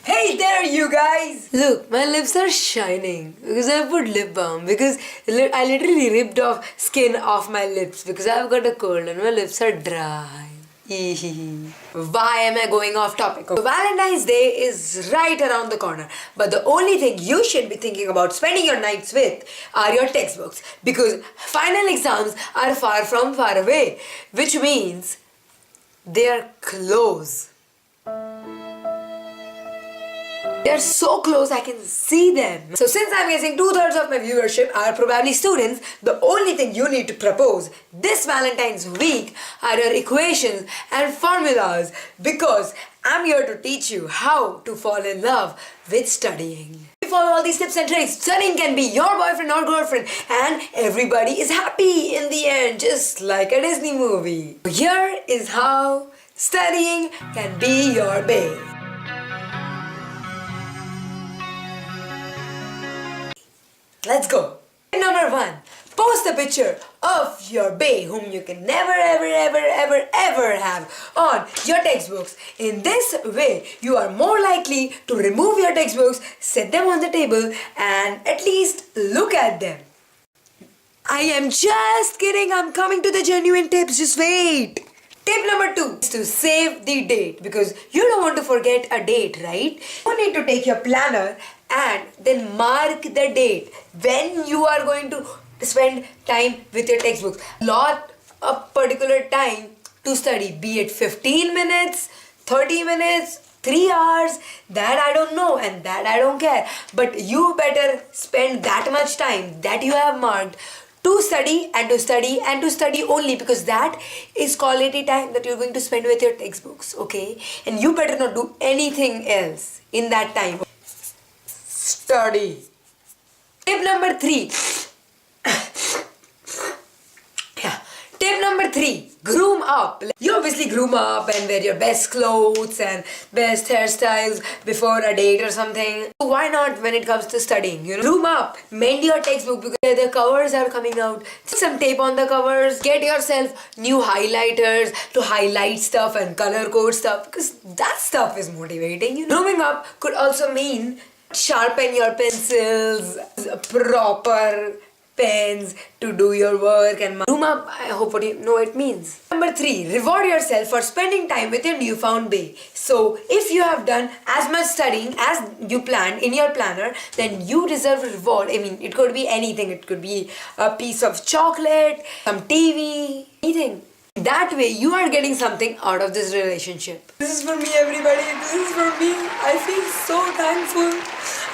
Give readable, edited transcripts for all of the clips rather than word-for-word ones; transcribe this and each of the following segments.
Hey there, you guys! Look, my lips are shining because I put lip balm because I literally ripped off skin off my lips because I've got a cold and my lips are dry. Why am I going off topic? Valentine's Day is right around the corner, but the only thing you should be thinking about spending your nights with are your textbooks because final exams are far away, which means they are close. They are so close I can see them. So since I'm guessing 2/3 of my viewership are probably students, the only thing you need to propose this Valentine's week are your equations and formulas because I'm here to teach you how to fall in love with studying. If you follow all these tips and tricks, studying can be your boyfriend or girlfriend and everybody is happy in the end, just like a Disney movie. Here is how studying can be your babe. Let's go. Number 1. Post a picture of your bae whom you can never ever have on your textbooks. In this way, you are more likely to remove your textbooks, set them on the table and at least look at them. I am just kidding. I'm coming to the genuine tips. Just wait. Tip number 2 is to save the date because you don't want to forget a date, right? You need to take your planner and then mark the date when you are going to spend time with your textbooks. Lot a particular time to study, be it 15 minutes, 30 minutes, 3 hours, that I don't know and that I don't care. But you better spend that much time that you have marked to study and to study and to study only because that is quality time that you're going to spend with your textbooks, okay? And you better not do anything else in that time. Study. Tip number 3. Tip number 3. Groom up. You obviously groom up and wear your best clothes and best hairstyles before a date or something. So why not when it comes to studying? Groom up. Mend your textbook because the covers are coming out. Put some tape on the covers. Get yourself new highlighters to highlight stuff and color code stuff because that stuff is motivating. Grooming up could also mean sharpen your pencils, proper pens to do your work and groom up. I hope what you know it means. Number 3, reward yourself for spending time with your newfound bae. So if you have done as much studying as you planned in your planner, then you deserve a reward. I mean, it could be anything. It could be a piece of chocolate, some TV, anything. That way you are getting something out of this relationship. This is for me, everybody. This is for me. I feel so thankful.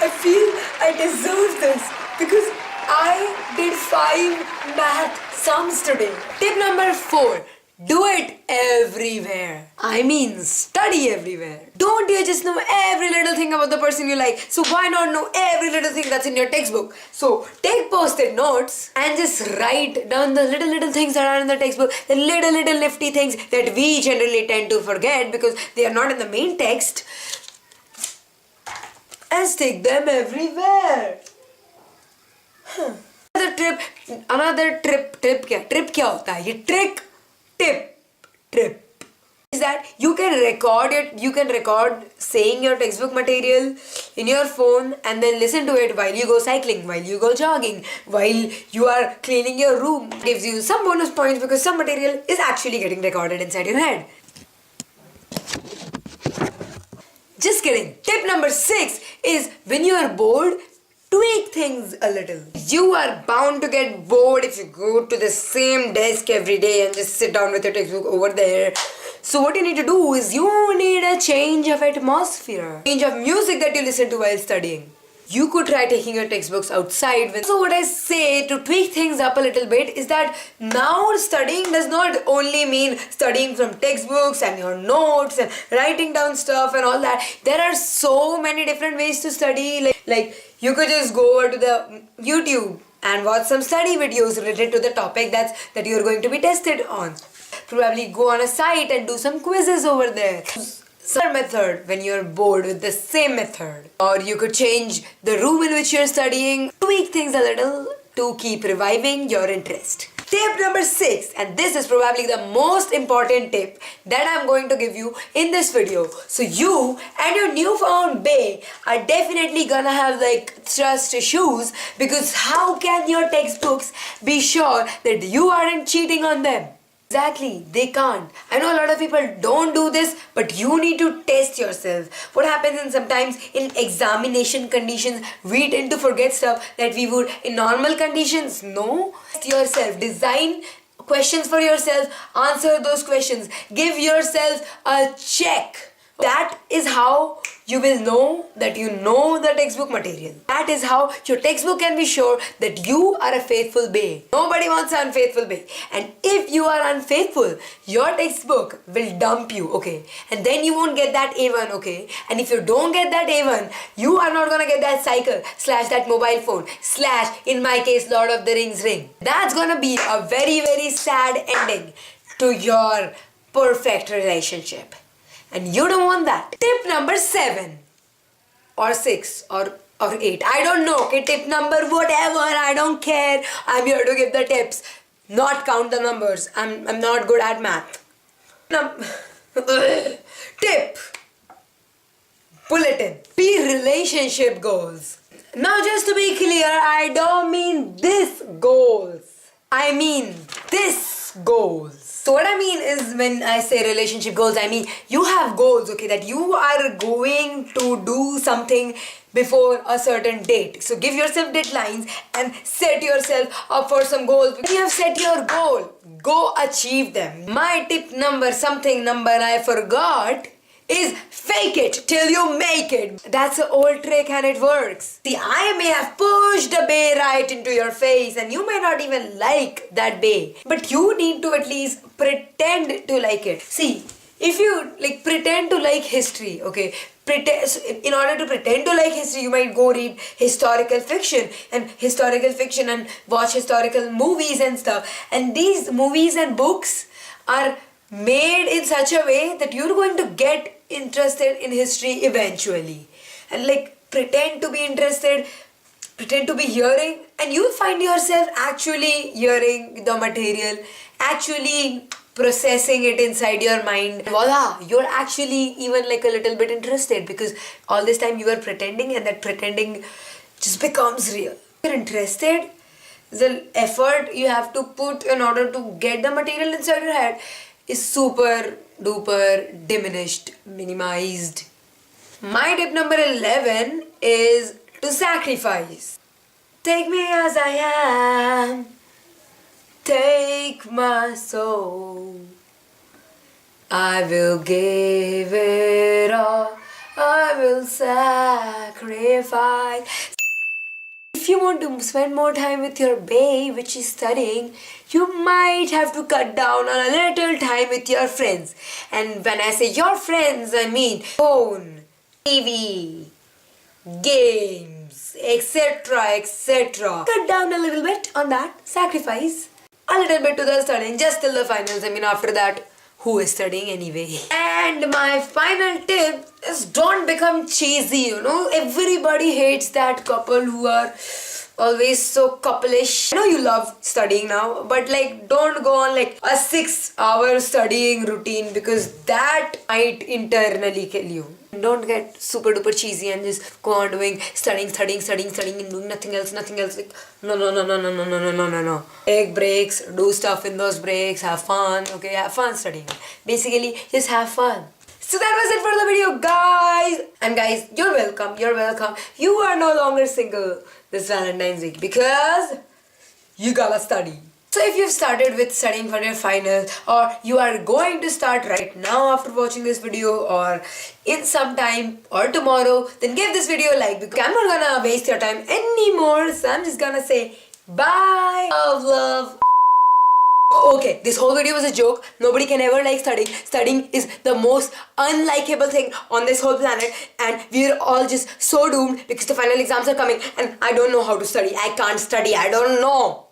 I feel I deserve this because I did 5 math sums today. Tip number 4. Do it everywhere. I mean, study everywhere. Don't you just know every little thing about the person you like? So why not know every little thing that's in your textbook? So take post-it notes and just write down the little things that are in the textbook, the little nifty things that we generally tend to forget because they are not in the main text, and stick them everywhere. Another trip क्या होता है? ये trip is that you can record it. You can record saying your textbook material in your phone and then listen to it while you go cycling, while you go jogging, while you are cleaning your room. Gives you some bonus points because some material is actually getting recorded inside your head. Just kidding. Tip number 6 is when you are bored, tweak things a little. You are bound to get bored if you go to the same desk every day and just sit down with your textbook over there. So what you need to do is you need a change of atmosphere, change of music that you listen to while studying. You could try taking your textbooks outside. So what I say to tweak things up a little bit is that now studying does not only mean studying from textbooks and your notes and writing down stuff and all that. There are so many different ways to study. Like you could just go over to the YouTube and watch some study videos related to the topic that you're going to be tested on. Probably go on a site and do some quizzes over there. Some method when you're bored with the same method. Or you could change the room in which you're studying, tweak things a little to keep reviving your interest. Tip number 6, and this is probably the most important tip that I'm going to give you in this video. So you and your newfound bae are definitely gonna have like trust issues, because how can your textbooks be sure that you aren't cheating on them? Exactly, they can't. I know a lot of people don't do this, but you need to test yourself. What happens in sometimes in examination conditions, we tend to forget stuff that we would in normal conditions. No, test yourself. Design questions for yourself. Answer those questions. Give yourself a check. That is how you will know that you know the textbook material. That is how your textbook can be sure that you are a faithful bae. Nobody wants an unfaithful bae. And if you are unfaithful, your textbook will dump you, okay? And then you won't get that A1, okay? And if you don't get that A1, you are not gonna get that cycle / that mobile phone / in my case, Lord of the Rings ring. That's gonna be a very, very sad ending to your perfect relationship. And you don't want that. Tip number 7 or 6 or 8. I don't know. Okay, tip number whatever. I don't care. I'm here to give the tips, not count the numbers. I'm not good at math. Tip. Bulletin. Relationship goals. Now, just to be clear, I don't mean this goals. I mean this goals. So what I mean is, when I say relationship goals, I mean you have goals, okay, that you are going to do something before a certain date. So give yourself deadlines and set yourself up for some goals. When you have set your goal, go achieve them. My tip number I forgot is fake it till you make it. That's an old trick and it works. See, I may have pushed a bae right into your face and you may not even like that bae, but you need to at least pretend to like it. See, if you like pretend to like history, okay, in order to pretend to like history, you might go read historical fiction and watch historical movies and stuff. And these movies and books are made in such a way that you're going to get interested in history eventually. And like pretend to be interested, pretend to be hearing, and you'll find yourself actually hearing the material, actually processing it inside your mind. Voila, you're actually even like a little bit interested, because all this time you were pretending, and that pretending just becomes real. You're interested, the effort you have to put in order to get the material inside your head is super duper diminished, minimized. My tip number 11 is to sacrifice. Take me as I am, take my soul. I will give it all, I will sacrifice. If you want to spend more time with your bae, which is studying, you might have to cut down on a little time with your friends. And when I say your friends, I mean phone, TV, games, etc., etc. Cut down a little bit on that, sacrifice a little bit to the studying, just till the finals. I mean, after that, who is studying anyway? And my final tip is, don't become cheesy, you know. Everybody hates that couple who are always so couple-ish. I know you love studying now, but like don't go on like a 6-hour studying routine, because that might internally kill you. Don't get super duper cheesy and just go on doing studying and doing nothing else. Like no. Take breaks, do stuff in those breaks, have fun, okay, have fun studying. Basically, just have fun. So that was it for the video, guys. And guys, you're welcome. You are no longer single this Valentine's week, because you gotta study. So if you've started with studying for your finals, or you are going to start right now after watching this video, or in some time or tomorrow, then give this video a like, because I'm not gonna waste your time anymore. So I'm just gonna say bye. Love. Okay, this whole video was a joke. Nobody can ever like studying. Studying is the most unlikable thing on this whole planet, and we're all just so doomed because the final exams are coming and I don't know how to study. I can't study. I don't know.